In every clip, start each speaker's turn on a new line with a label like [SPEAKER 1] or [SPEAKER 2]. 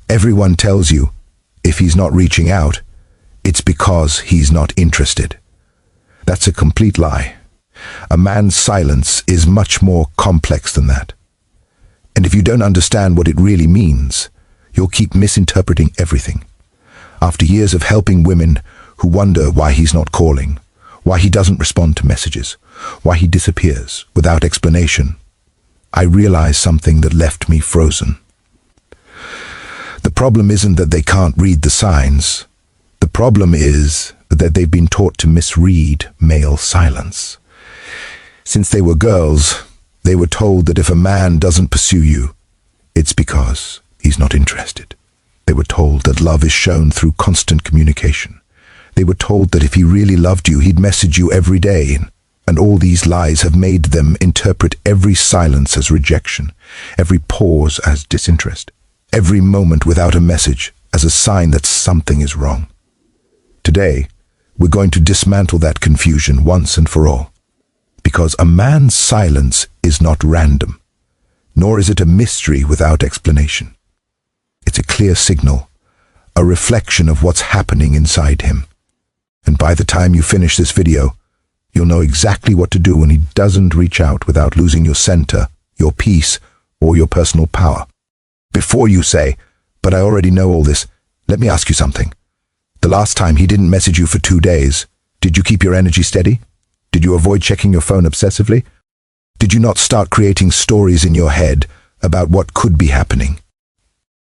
[SPEAKER 1] Everyone tells you, if he's not reaching out, it's because he's not interested. That's a complete lie. A man's silence is much more complex than that. And if you don't understand what it really means, you'll keep misinterpreting everything. After years of helping women who wonder why he's not calling, why he doesn't respond to messages, why he disappears without explanation, I realized something that left me frozen. The problem isn't that they can't read the signs. The problem is that they've been taught to misread male silence. Since they were girls, they were told that if a man doesn't pursue you, it's because he's not interested. They were told that love is shown through constant communication. They were told that if he really loved you, he'd message you every day. And all these lies have made them interpret every silence as rejection, every pause as disinterest, every moment without a message as a sign that something is wrong. Today, we're going to dismantle that confusion once and for all. Because a man's silence is not random, nor is it a mystery without explanation. It's a clear signal, a reflection of what's happening inside him. And by the time you finish this video, you'll know exactly what to do when he doesn't reach out without losing your center, your peace, or your personal power. Before you say, "But I already know all this," let me ask you something. The last time he didn't message you for 2 days, did you keep your energy steady? Did you avoid checking your phone obsessively? Did you not start creating stories in your head about what could be happening?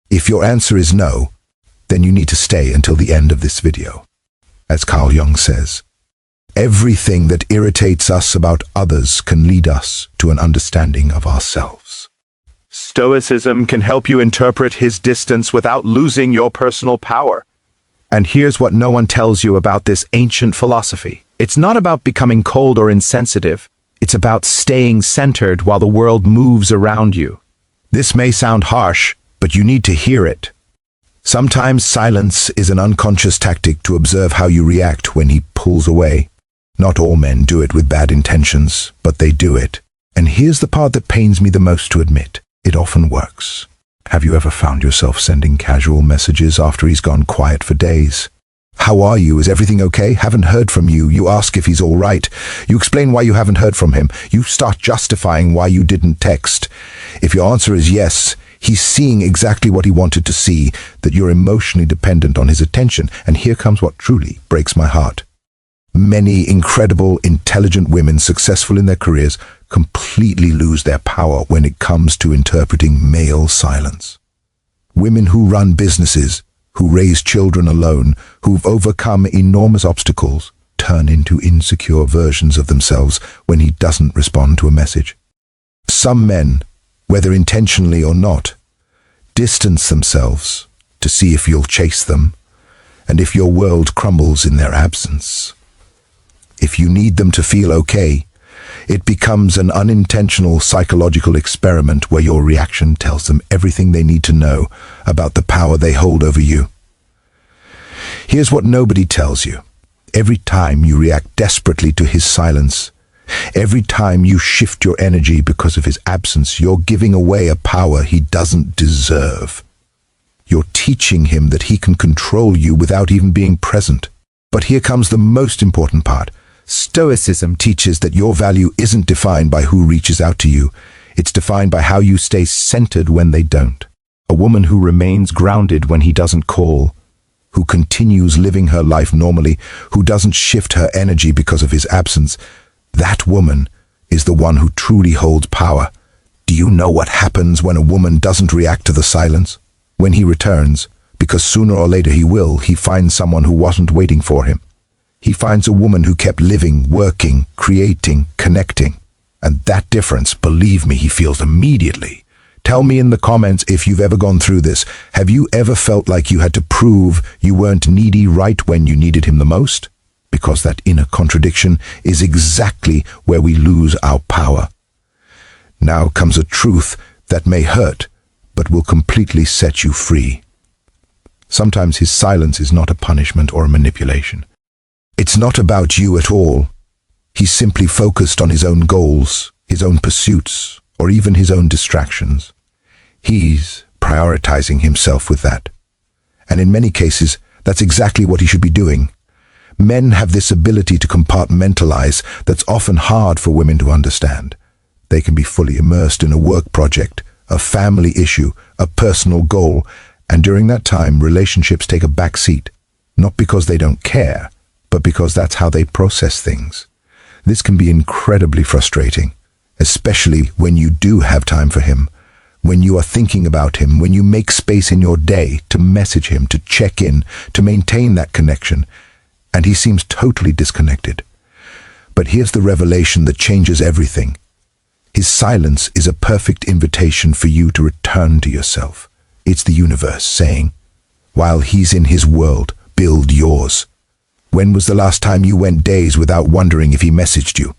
[SPEAKER 1] If your answer is no, then you need to stay until the end of this video. As Carl Jung says, everything that irritates us about others can lead us to an understanding of ourselves. Stoicism can help you interpret his distance without losing your personal power. And here's what no one tells you about this ancient philosophy. It's not about becoming cold or insensitive. It's about staying centered while the world moves around you. This may sound harsh, but you need to hear it. Sometimes silence is an unconscious tactic to observe how you react when he pulls away. Not all men do it with bad intentions, but they do it. And here's the part that pains me the most to admit. It often works. Have you ever found yourself sending casual messages after he's gone quiet for days? How are you? Is everything okay? Haven't heard from you. You ask if he's all right. You explain why you haven't heard from him. You start justifying why you didn't text. If your answer is yes, he's seeing exactly what he wanted to see, that you're emotionally dependent on his attention. And here comes what truly breaks my heart. Many incredible, intelligent women successful in their careers completely lose their power when it comes to interpreting male silence. Women who run businesses, who raise children alone, who've overcome enormous obstacles, turn into insecure versions of themselves when he doesn't respond to a message. Some men, whether intentionally or not, distance themselves to see if you'll chase them, and if your world crumbles in their absence. If you need them to feel okay, it becomes an unintentional psychological experiment where your reaction tells them everything they need to know about the power they hold over you. Here's what nobody tells you. Every time you react desperately to his silence, every time you shift your energy because of his absence, you're giving away a power he doesn't deserve. You're teaching him that he can control you without even being present. But here comes the most important part. Stoicism teaches that your value isn't defined by who reaches out to you. It's defined by how you stay centered when they don't. A woman who remains grounded when he doesn't call, who continues living her life normally, who doesn't shift her energy because of his absence, that woman is the one who truly holds power. Do you know what happens when a woman doesn't react to the silence? When he returns, because sooner or later he will, he finds someone who wasn't waiting for him. He finds a woman who kept living, working, creating, connecting. And that difference, believe me, he feels immediately. Tell me in the comments if you've ever gone through this. Have you ever felt like you had to prove you weren't needy right when you needed him the most? Because that inner contradiction is exactly where we lose our power. Now comes a truth that may hurt, but will completely set you free. Sometimes his silence is not a punishment or a manipulation. It's not about you at all. He's simply focused on his own goals, his own pursuits, or even his own distractions. He's prioritizing himself with that. And in many cases, that's exactly what he should be doing. Men have this ability to compartmentalize that's often hard for women to understand. They can be fully immersed in a work project, a family issue, a personal goal, and during that time, relationships take a back seat, not because they don't care, but because that's how they process things. This can be incredibly frustrating, especially when you do have time for him, when you are thinking about him, when you make space in your day to message him, to check in, to maintain that connection, and he seems totally disconnected. But here's the revelation that changes everything. His silence is a perfect invitation for you to return to yourself. It's the universe saying, while he's in his world, build yours. When was the last time you went days without wondering if he messaged you?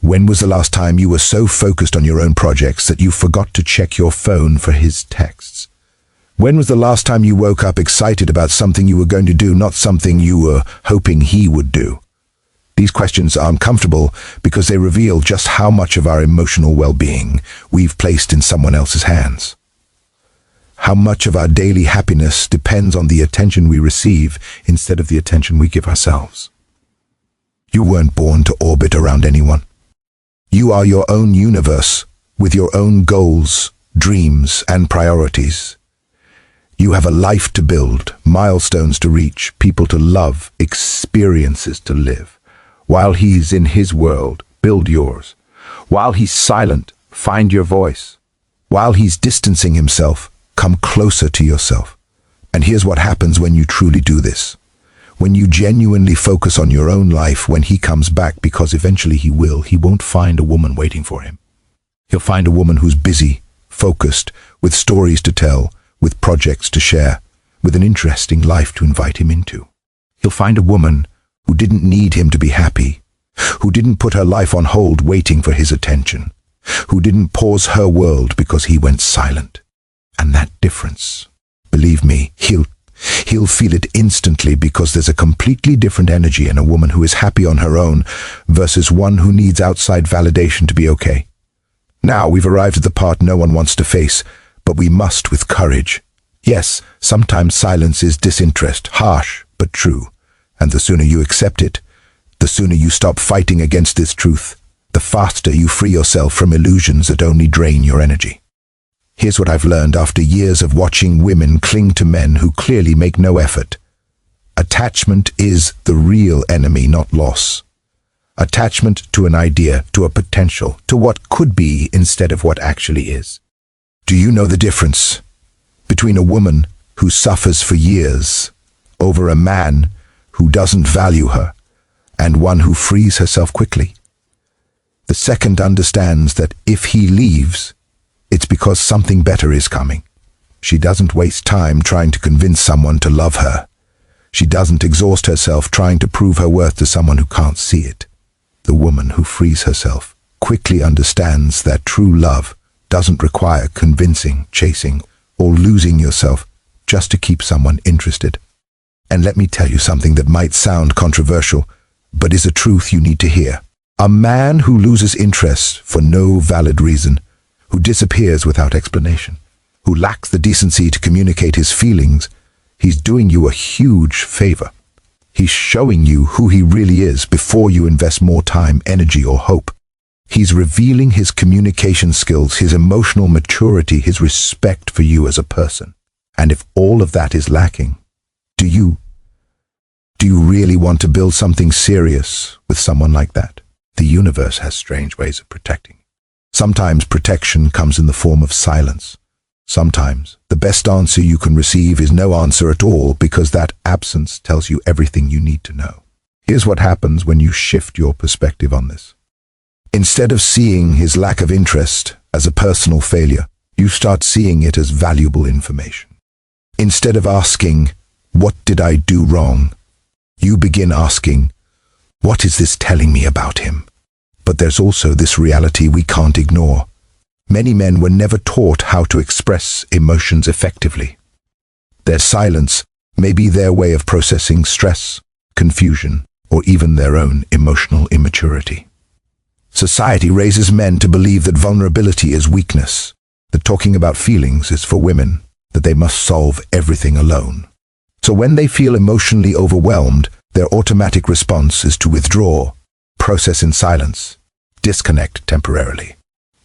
[SPEAKER 1] When was the last time you were so focused on your own projects that you forgot to check your phone for his texts? When was the last time you woke up excited about something you were going to do, not something you were hoping he would do? These questions are uncomfortable because they reveal just how much of our emotional well-being we've placed in someone else's hands. How much of our daily happiness depends on the attention we receive instead of the attention we give ourselves. You weren't born to orbit around anyone. You are your own universe with your own goals, dreams, and priorities. You have a life to build, milestones to reach, people to love, experiences to live. While he's in his world, build yours. While he's silent, find your voice. While he's distancing himself, come closer to yourself. And here's what happens when you truly do this. When you genuinely focus on your own life, when he comes back, because eventually he will, he won't find a woman waiting for him. He'll find a woman who's busy, focused, with stories to tell, with projects to share, with an interesting life to invite him into. He'll find a woman who didn't need him to be happy, who didn't put her life on hold waiting for his attention, who didn't pause her world because he went silent. And that difference, believe me, he'll feel it instantly, because there's a completely different energy in a woman who is happy on her own versus one who needs outside validation to be okay. Now we've arrived at the part no one wants to face, but we must with courage. Yes, sometimes silence is disinterest, harsh but true. And the sooner you accept it, the sooner you stop fighting against this truth, the faster you free yourself from illusions that only drain your energy. Here's what I've learned after years of watching women cling to men who clearly make no effort. Attachment is the real enemy, not loss. Attachment to an idea, to a potential, to what could be instead of what actually is. Do you know the difference between a woman who suffers for years over a man who doesn't value her and one who frees herself quickly? The second understands that if he leaves, it's because something better is coming. She doesn't waste time trying to convince someone to love her. She doesn't exhaust herself trying to prove her worth to someone who can't see it. The woman who frees herself quickly understands that true love doesn't require convincing, chasing, or losing yourself just to keep someone interested. And let me tell you something that might sound controversial, but is a truth you need to hear. A man who loses interest for no valid reason, who disappears without explanation, who lacks the decency to communicate his feelings, he's doing you a huge favor. He's showing you who he really is before you invest more time, energy, or hope. He's revealing his communication skills, his emotional maturity, his respect for you as a person. And if all of that is lacking, do you really want to build something serious with someone like that? The universe has strange ways of protecting. Sometimes protection comes in the form of silence. Sometimes the best answer you can receive is no answer at all, because that absence tells you everything you need to know. Here's what happens when you shift your perspective on this. Instead of seeing his lack of interest as a personal failure, you start seeing it as valuable information. Instead of asking, "What did I do wrong?" you begin asking, "What is this telling me about him?" But there's also this reality we can't ignore. Many men were never taught how to express emotions effectively. Their silence may be their way of processing stress, confusion, or even their own emotional immaturity. Society raises men to believe that vulnerability is weakness, that talking about feelings is for women, that they must solve everything alone. So when they feel emotionally overwhelmed, their automatic response is to withdraw, process in silence, disconnect temporarily.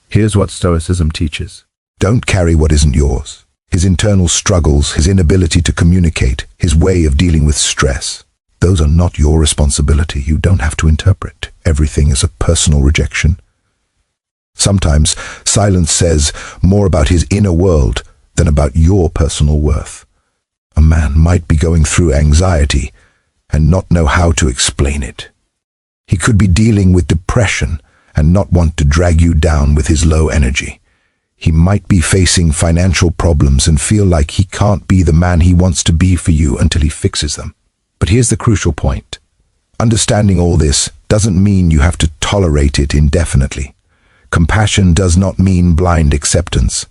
[SPEAKER 2] Here's what Stoicism teaches.
[SPEAKER 1] Don't carry what isn't yours. His internal struggles, his inability to communicate, his way of dealing with stress. Those are not your responsibility. You don't have to interpret everything as a personal rejection. Sometimes silence says more about his inner world than about your personal worth. A man might be going through anxiety and not know how to explain it. He could be dealing with depression and not want to drag you down with his low energy. He might be facing financial problems and feel like he can't be the man he wants to be for you until he fixes them. But here's the crucial point. Understanding all this doesn't mean you have to tolerate it indefinitely. Compassion does not mean blind acceptance.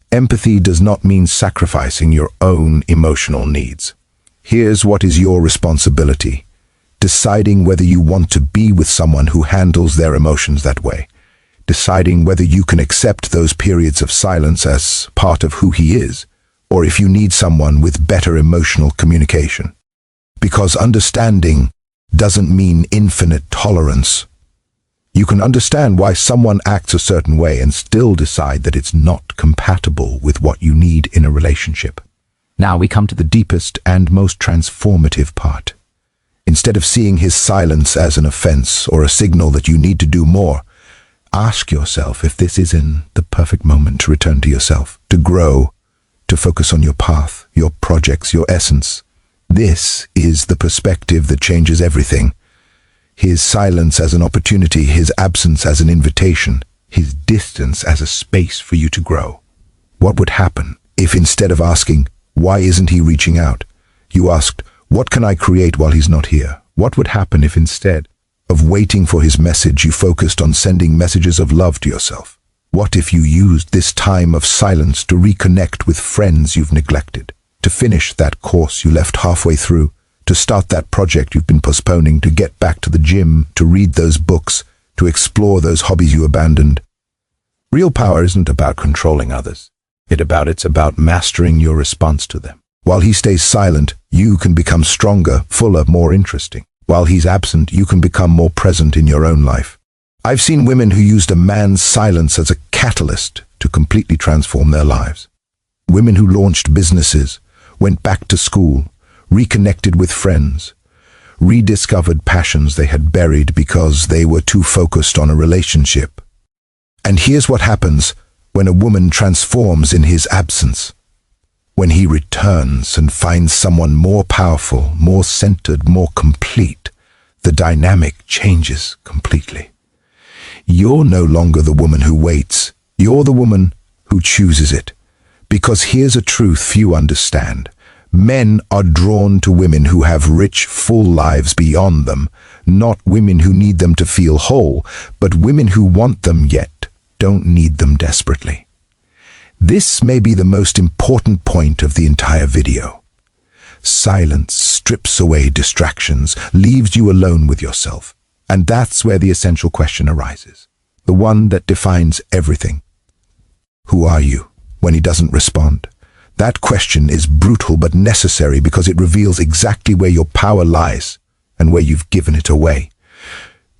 [SPEAKER 1] Empathy does not mean sacrificing your own emotional needs. Here's what is your responsibility: deciding whether you want to be with someone who handles their emotions that way. Deciding whether you can accept those periods of silence as part of who he is, or if you need someone with better emotional communication. Because understanding doesn't mean infinite tolerance. You can understand why someone acts a certain way and still decide that it's not compatible with what you need in a relationship. Now we come to the deepest and most transformative part. Instead of seeing his silence as an offense or a signal that you need to do more, ask yourself if this isn't the perfect moment to return to yourself, to grow, to focus on your path, your projects, your essence. This is the perspective that changes everything. His silence as an opportunity, his absence as an invitation, his distance as a space for you to grow. What would happen if instead of asking, "Why isn't he reaching out?" you asked, "What can I create while he's not here?" What would happen if instead of waiting for his message, you focused on sending messages of love to yourself? What if you used this time of silence to reconnect with friends you've neglected, to finish that course you left halfway through, to start that project you've been postponing, to get back to the gym, to read those books, to explore those hobbies you abandoned? Real power isn't about controlling others. It's about mastering your response to them. While he stays silent, you can become stronger, fuller, more interesting. While he's absent, you can become more present in your own life. I've seen women who used a man's silence as a catalyst to completely transform their lives. Women who launched businesses, went back to school, reconnected with friends, rediscovered passions they had buried because they were too focused on a relationship. And here's what happens when a woman transforms in his absence. When he returns and finds someone more powerful, more centered, more complete, the dynamic changes completely. You're no longer the woman who waits. You're the woman who chooses it. Because here's a truth few understand. Men are drawn to women who have rich, full lives beyond them, not women who need them to feel whole, but women who want them yet don't need them desperately. This may be the most important point of the entire video. Silence strips away distractions, leaves you alone with yourself. And that's where the essential question arises. The one that defines everything. Who are you when he doesn't respond? That question is brutal but necessary because it reveals exactly where your power lies and where you've given it away.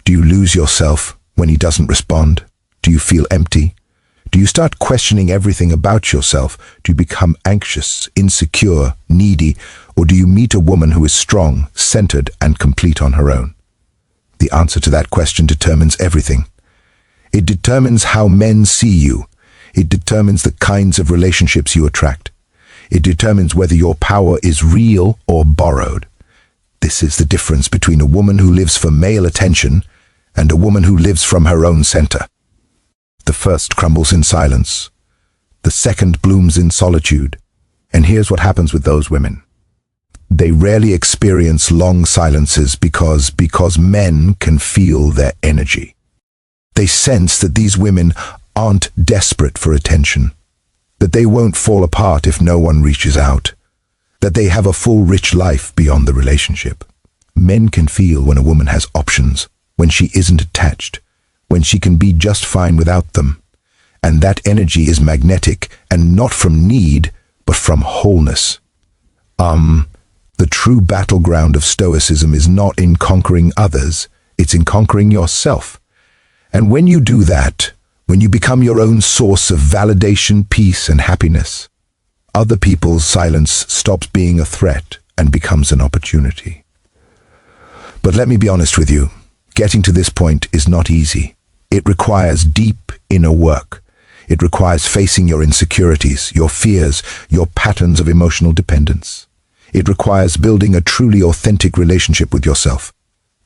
[SPEAKER 1] Do you lose yourself when he doesn't respond? Do you feel empty? Do you start questioning everything about yourself? Do you become anxious, insecure, needy? Or do you meet a woman who is strong, centered, and complete on her own? The answer to that question determines everything. It determines how men see you. It determines the kinds of relationships you attract. It determines whether your power is real or borrowed. This is the difference between a woman who lives for male attention and a woman who lives from her own center. The first crumbles in silence. The second blooms in solitude. And here's what happens with those women. They rarely experience long silences because men can feel their energy. They sense that these women aren't desperate for attention, that they won't fall apart if no one reaches out, that they have a full, rich life beyond the relationship. Men can feel when a woman has options, when she isn't attached, when she can be just fine without them. And that energy is magnetic, and not from need, but from wholeness. The true battleground of Stoicism is not in conquering others, it's in conquering yourself. And when you do that, when you become your own source of validation, peace, and happiness, other people's silence stops being a threat and becomes an opportunity. But let me be honest with you, getting to this point is not easy. It requires deep inner work. It requires facing your insecurities, your fears, your patterns of emotional dependence. It requires building a truly authentic relationship with yourself.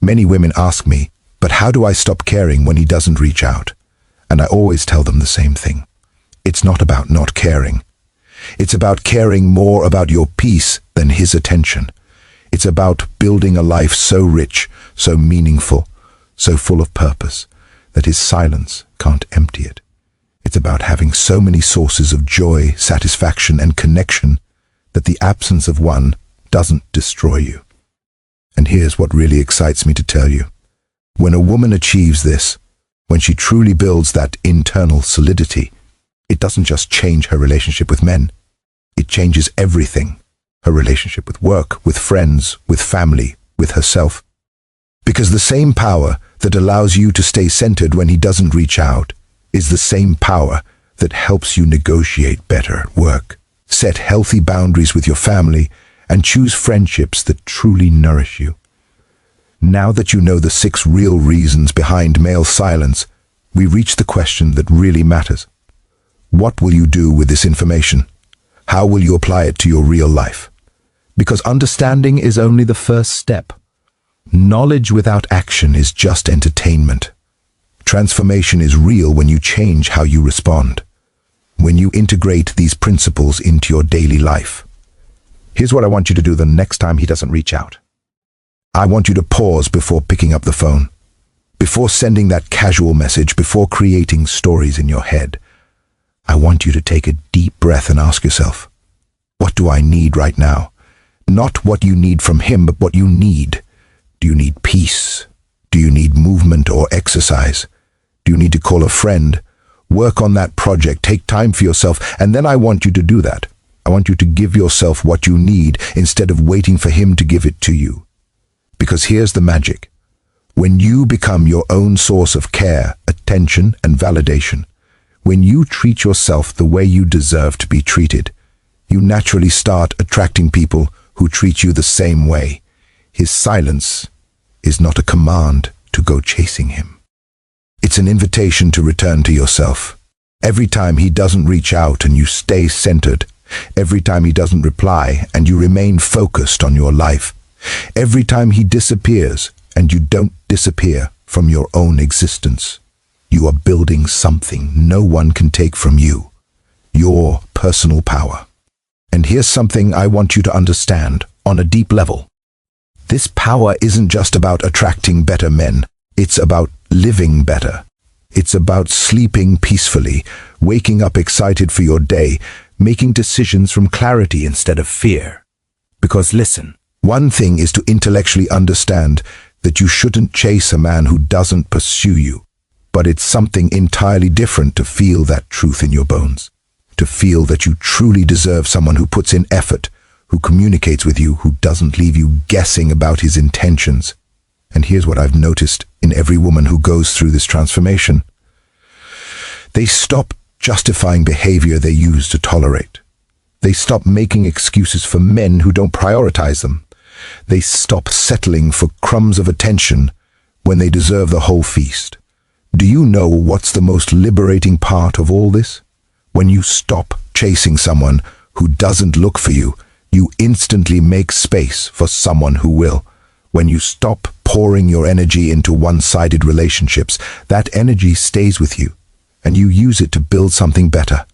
[SPEAKER 1] Many women ask me, but how do I stop caring when he doesn't reach out? And I always tell them the same thing. It's not about not caring. It's about caring more about your peace than his attention. It's about building a life so rich, so meaningful, so full of purpose, that his silence can't empty it. It's about having so many sources of joy, satisfaction, and connection that the absence of one doesn't destroy you. And here's what really excites me to tell you. When a woman achieves this, when she truly builds that internal solidity, it doesn't just change her relationship with men. It changes everything. Her relationship with work, with friends, with family, with herself. Because the same power that allows you to stay centered when he doesn't reach out is the same power that helps you negotiate better at work, set healthy boundaries with your family, and choose friendships that truly nourish you. Now that you know the 6 real reasons behind male silence, we reach the question that really matters. What will you do with this information? How will you apply it to your real life? Because understanding is only the first step. Knowledge without action is just entertainment. Transformation is real when you change how you respond, when you integrate these principles into your daily life. Here's what I want you to do the next time he doesn't reach out. I want you to pause before picking up the phone, before sending that casual message, before creating stories in your head. I want you to take a deep breath and ask yourself, what do I need right now? Not what you need from him, but what you need. Do you need peace? Do you need movement or exercise? Do you need to call a friend? Work on that project, take time for yourself, and then I want you to do that. I want you to give yourself what you need instead of waiting for him to give it to you. Because here's the magic. When you become your own source of care, attention, and validation, when you treat yourself the way you deserve to be treated, you naturally start attracting people who treat you the same way. His silence is not a command to go chasing him. It's an invitation to return to yourself. Every time he doesn't reach out and you stay centered, every time he doesn't reply and you remain focused on your life, every time he disappears and you don't disappear from your own existence, you are building something no one can take from you, your personal power. And here's something I want you to understand on a deep level. This power isn't just about attracting better men. It's about living better. It's about sleeping peacefully, waking up excited for your day, making decisions from clarity instead of fear. Because listen, one thing is to intellectually understand that you shouldn't chase a man who doesn't pursue you, but it's something entirely different to feel that truth in your bones, to feel that you truly deserve someone who puts in effort, who communicates with you, who doesn't leave you guessing about his intentions. And here's what I've noticed in every woman who goes through this transformation. They stop justifying behavior they used to tolerate. They stop making excuses for men who don't prioritize them. They stop settling for crumbs of attention when they deserve the whole feast. Do you know what's the most liberating part of all this? When you stop chasing someone who doesn't look for you, you instantly make space for someone who will. When you stop pouring your energy into one-sided relationships, that energy stays with you, and you use it to build something better.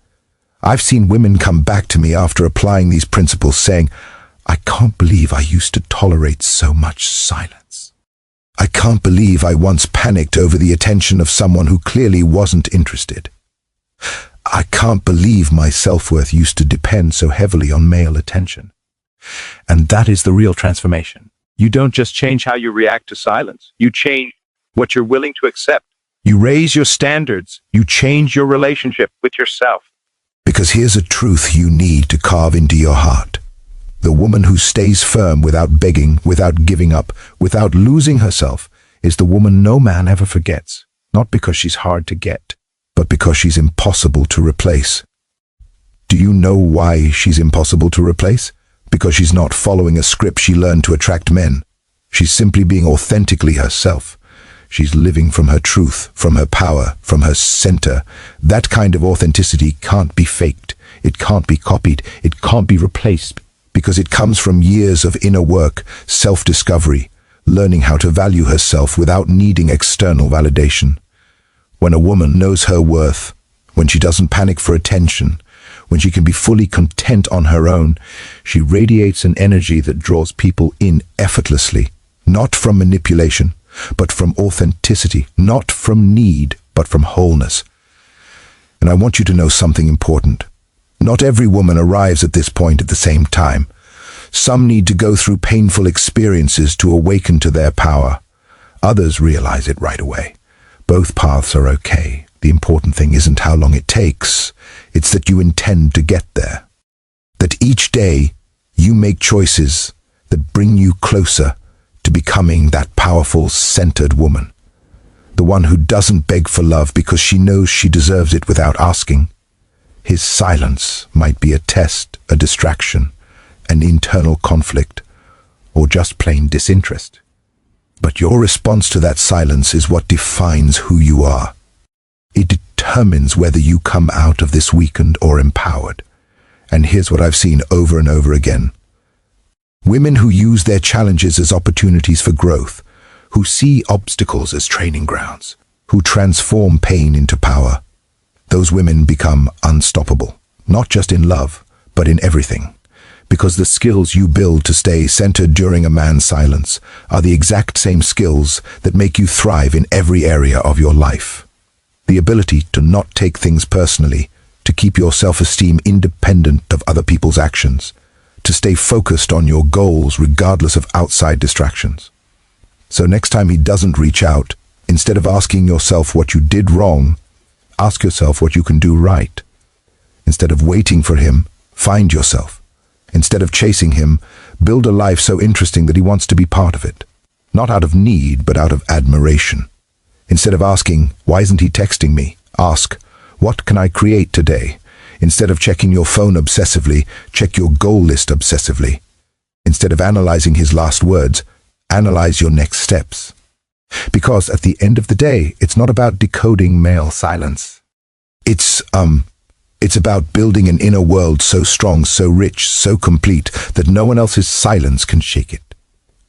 [SPEAKER 1] I've seen women come back to me after applying these principles saying, I can't believe I used to tolerate so much silence. I can't believe I once panicked over the attention of someone who clearly wasn't interested. I can't believe my self-worth used to depend so heavily on male attention.
[SPEAKER 2] And that is the real transformation. You don't just change how you react to silence. You change what you're willing to accept. You raise your standards. You change your relationship with yourself.
[SPEAKER 1] Because here's a truth you need to carve into your heart. The woman who stays firm without begging, without giving up, without losing herself, is the woman no man ever forgets. Not because she's hard to get, but because she's impossible to replace. Do you know why she's impossible to replace? Because she's not following a script she learned to attract men. She's simply being authentically herself. She's living from her truth, from her power, from her center. That kind of authenticity can't be faked. It can't be copied. It can't be replaced, because it comes from years of inner work, self-discovery, learning how to value herself without needing external validation. When a woman knows her worth, when she doesn't panic for attention, when she can be fully content on her own, she radiates an energy that draws people in effortlessly, not from manipulation, but from authenticity, not from need, but from wholeness. And I want you to know something important. Not every woman arrives at this point at the same time. Some need to go through painful experiences to awaken to their power. Others realize it right away. Both paths are okay. The important thing isn't how long it takes. It's that you intend to get there. That each day you make choices that bring you closer to becoming that powerful, centered woman. The one who doesn't beg for love because she knows she deserves it without asking. His silence might be a test, a distraction, an internal conflict, or just plain disinterest. But your response to that silence is what defines who you are. It determines whether you come out of this weakened or empowered. And here's what I've seen over and over again. Women who use their challenges as opportunities for growth, who see obstacles as training grounds, who transform pain into power. Those women become unstoppable, not just in love, but in everything. Because the skills you build to stay centered during a man's silence are the exact same skills that make you thrive in every area of your life. The ability to not take things personally, to keep your self-esteem independent of other people's actions, to stay focused on your goals regardless of outside distractions. So next time he doesn't reach out, instead of asking yourself what you did wrong, ask yourself what you can do right. Instead of waiting for him, find yourself. Instead of chasing him, build a life so interesting that he wants to be part of it. Not out of need, but out of admiration. Instead of asking, why isn't he texting me? Ask, what can I create today? Instead of checking your phone obsessively, check your goal list obsessively. Instead of analyzing his last words, analyze your next steps. Because at the end of the day, it's not about decoding male silence. It's about building an inner world so strong, so rich, so complete that no one else's silence can shake it.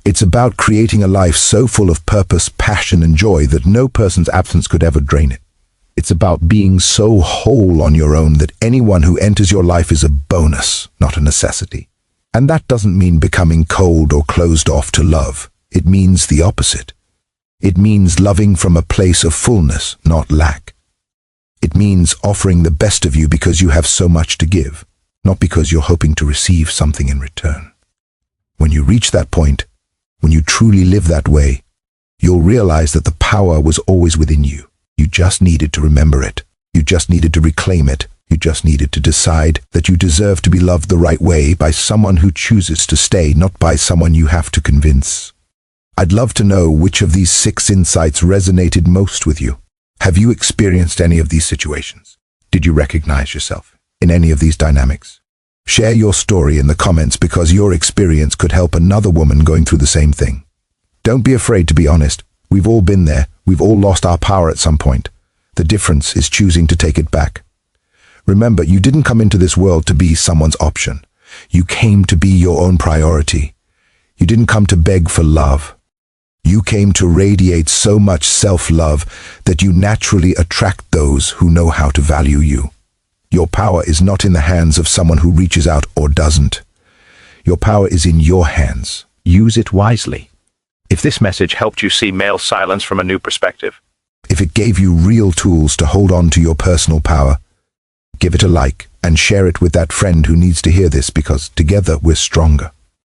[SPEAKER 1] It's about creating a life so full of purpose, passion, and joy that no person's absence could ever drain it. It's about being so whole on your own that anyone who enters your life is a bonus, not a necessity. And that doesn't mean becoming cold or closed off to love. It means the opposite. It means loving from a place of fullness, not lack. It means offering the best of you because you have so much to give, not because you're hoping to receive something in return. When you reach that point, when you truly live that way, you'll realize that the power was always within you. You just needed to remember it. You just needed to reclaim it. You just needed to decide that you deserve to be loved the right way by someone who chooses to stay, not by someone you have to convince. I'd love to know which of these 6 insights resonated most with you. Have you experienced any of these situations? Did you recognize yourself in any of these dynamics? Share your story in the comments because your experience could help another woman going through the same thing. Don't be afraid to be honest. We've all been there. We've all lost our power at some point. The difference is choosing to take it back. Remember, you didn't come into this world to be someone's option. You came to be your own priority. You didn't come to beg for love. You came to radiate so much self-love that you naturally attract those who know how to value you. Your power is not in the hands of someone who reaches out or doesn't. Your power is in your hands.
[SPEAKER 2] Use it wisely. If this message helped you see male silence from a new perspective,
[SPEAKER 1] if it gave you real tools to hold on to your personal power, give it a like and share it with that friend who needs to hear this because together we're stronger.